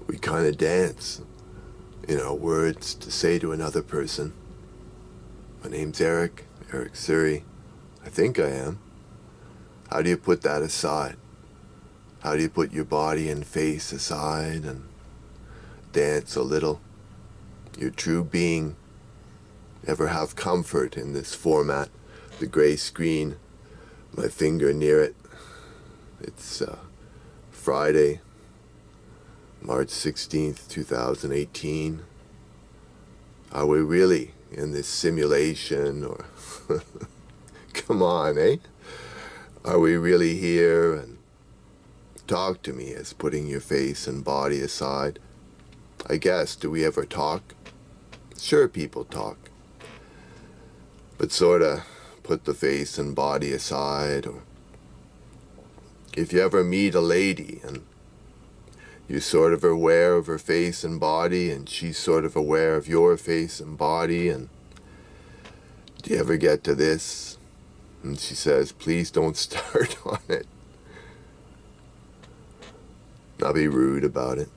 we kind of dance, words to say to another person. My name's Eric Suri. I think I am. How do you put that aside? How do you put your body and face aside and dance a little? Your true being. Ever have comfort in this format? The gray screen, my finger near it. It's Friday, March 16th, 2018. Are we really in this simulation, or come on, eh? Are we really here? And talk to me as putting your face and body aside. I guess, do we ever talk? Sure, people talk. But sorta put the face and body aside. Or if you ever meet a lady and you're sort of aware of her face and body, and she's sort of aware of your face and body, and do you ever get to this? And she says, please don't start on it. Not be rude about it.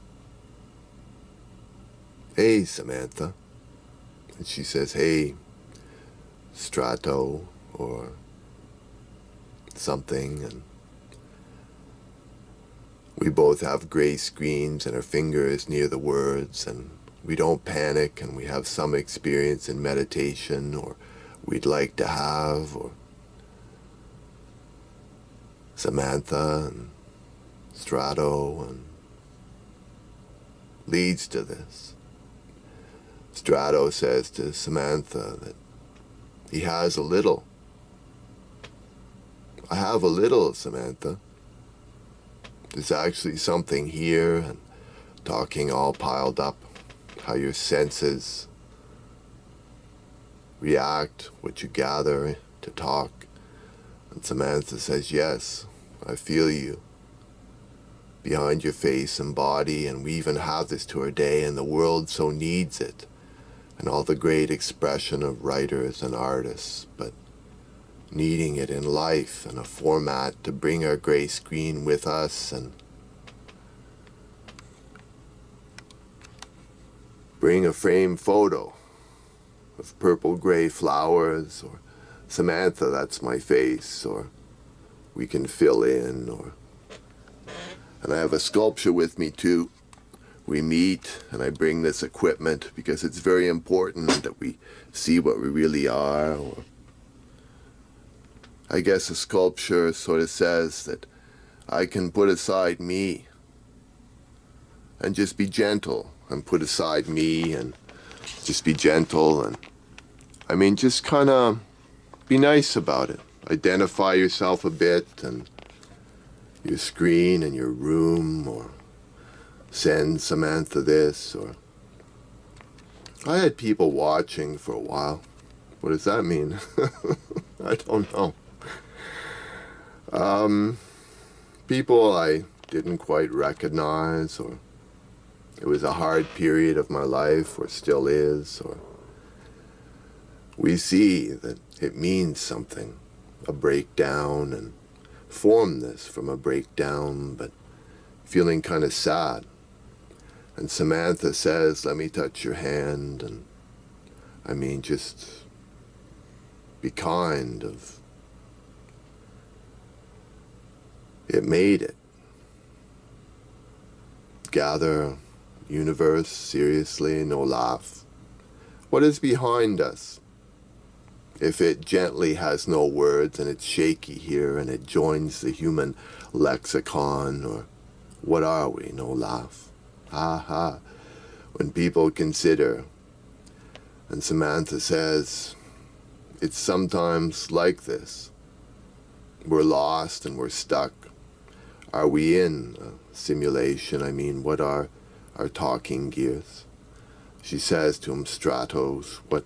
Hey, Samantha. And she says, hey, Strato, or something, and we both have gray screens and our finger is near the words, and we don't panic, and we have some experience in meditation, or we'd like to have, or Samantha and Strato, and leads to this. Strato says to Samantha that he has a little. I have a little, Samantha. There's actually something here, and talking all piled up, how your senses react, what you gather to talk. And Samantha says, yes, I feel you behind your face and body, and we even have this to our day, and the world so needs it, and all the great expression of writers and artists, but needing it in life and a format to bring our gray screen with us and bring a framed photo of purple-gray flowers, or Samantha, that's my face, or we can fill in, or... And I have a sculpture with me too. We meet and I bring this equipment because it's very important that we see what we really are, or I guess a sculpture sort of says that I can put aside me and just be gentle, and put aside me and just be gentle, and I mean just kind of be nice about it. Identify yourself a bit, and your screen and your room, or send Samantha this, or I had people watching for a while. What does that mean? I don't know. People I didn't quite recognize, or it was a hard period of my life, or still is, or we see that it means something, a breakdown, and form this from a breakdown, but feeling kind of sad. And Samantha says, let me touch your hand, and I mean just be kind of... It made it. Gather universe seriously, no laugh. What is behind us? If it gently has no words and it's shaky here and it joins the human lexicon, or what are we? No laugh. Ha ha. When people consider, and Samantha says, it's sometimes like this. We're lost and we're stuck. Are we in a simulation? I mean, what are our talking gears? She says to him, Stratos, what?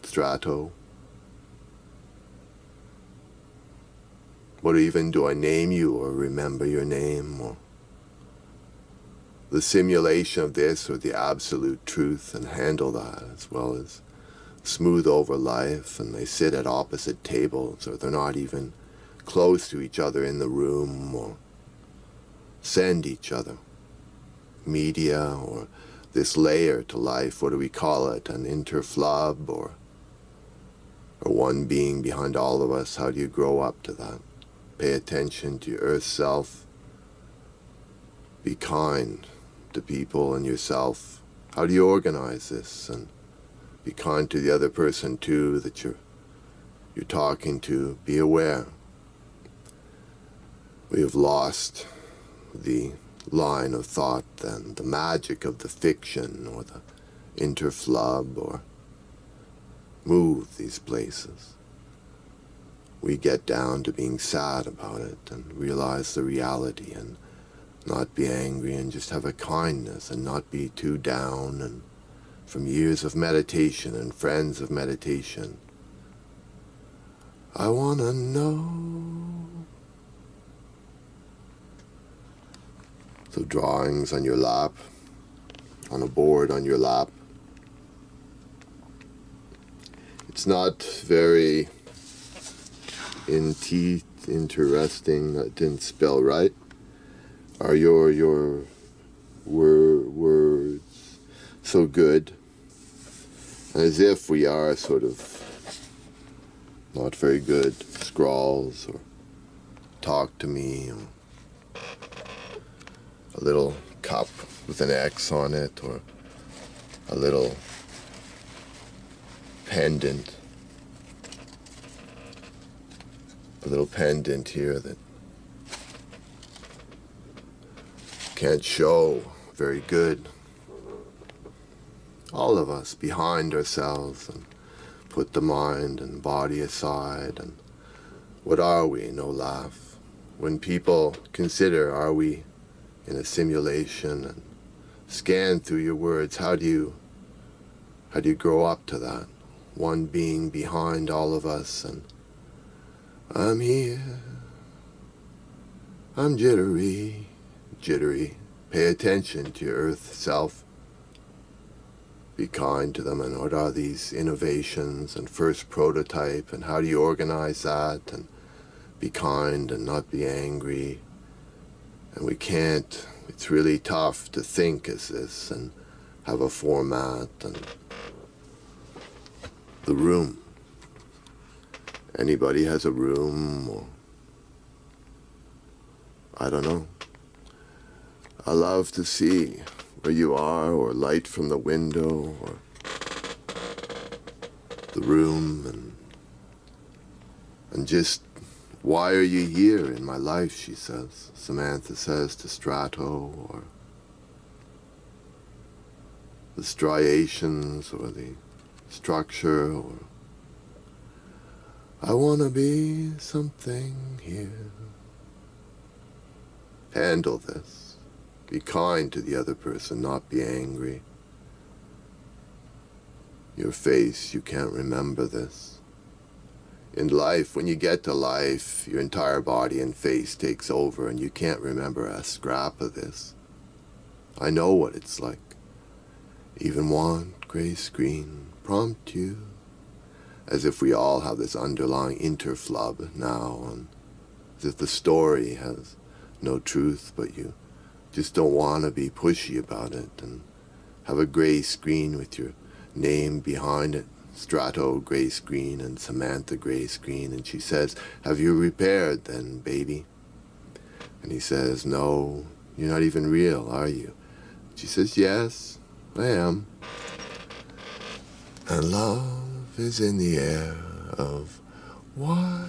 Strato? What even do I name you or remember your name? Or the simulation of this, or the absolute truth, and handle that, as well as smooth over life, and they sit at opposite tables, or they're not even close to each other in the room, or send each other. media or this layer to life. What do we call it? An interflub or one being behind all of us. How do you grow up to that? Pay attention to your earth self. Be kind to people and yourself. How do you organize this? And be kind to the other person too that you're talking to. Be aware. We have lost the line of thought then, the magic of the fiction or the interflub or move these places. We get down to being sad about it and realize the reality and not be angry and just have a kindness and not be too down. And from years of meditation and friends of meditation, I want to know. So drawings on your lap, on a board on your lap. It's not very interesting. That didn't spell right. Are your words so good? As if we are sort of not very good scrawls or talk to me or a little cup with an X on it or a little pendant. A little pendant here that can't show very good. All of us behind ourselves and put the mind and body aside. And what are we? No laugh. When people consider, are we in a simulation, and scan through your words, how do you grow up to that? One being behind all of us, and I'm here, I'm jittery. Pay attention to your earth self. Be kind to them. And what are these innovations and first prototype, and how do you organize that and be kind and not be angry? And we can't, it's really tough to think as this and have a format. And the room. Anybody has a room, or I don't know. I love to see where you are, or light from the window, or the room, and just, why are you here in my life, she says. Samantha says to Strato, or the striations, or the structure, or I want to be something here. Handle this. Be kind to the other person, not be angry. Your face, you can't remember this. In life, when you get to life, your entire body and face takes over and you can't remember a scrap of this. I know what it's like. Even want gray screen prompt you. As if we all have this underlying interflub now, and as if the story has no truth, but you just don't want to be pushy about it, and have a gray screen with your name behind it. Strato gray screen and Samantha gray screen, and she says, have you repaired then, baby? And he says, no, you're not even real, are you? She says, yes, I am. And love is in the air of why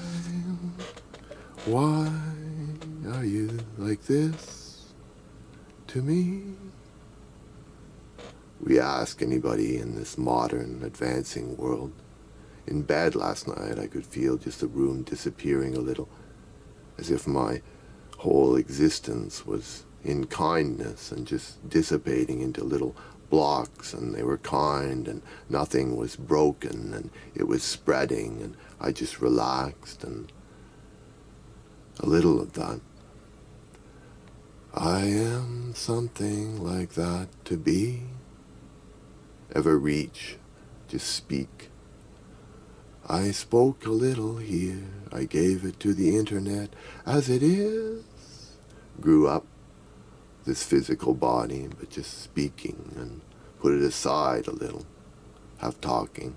are you like this to me? We ask anybody in this modern, advancing world. In bed last night, I could feel just the room disappearing a little, as if my whole existence was in kindness and just dissipating into little blocks, and they were kind, and nothing was broken, and it was spreading, and I just relaxed, and a little of that. I am something like that to be. Ever reach, just speak. I spoke a little here, I gave it to the internet as it is. Grew up, this physical body, but just speaking and put it aside a little, have talking.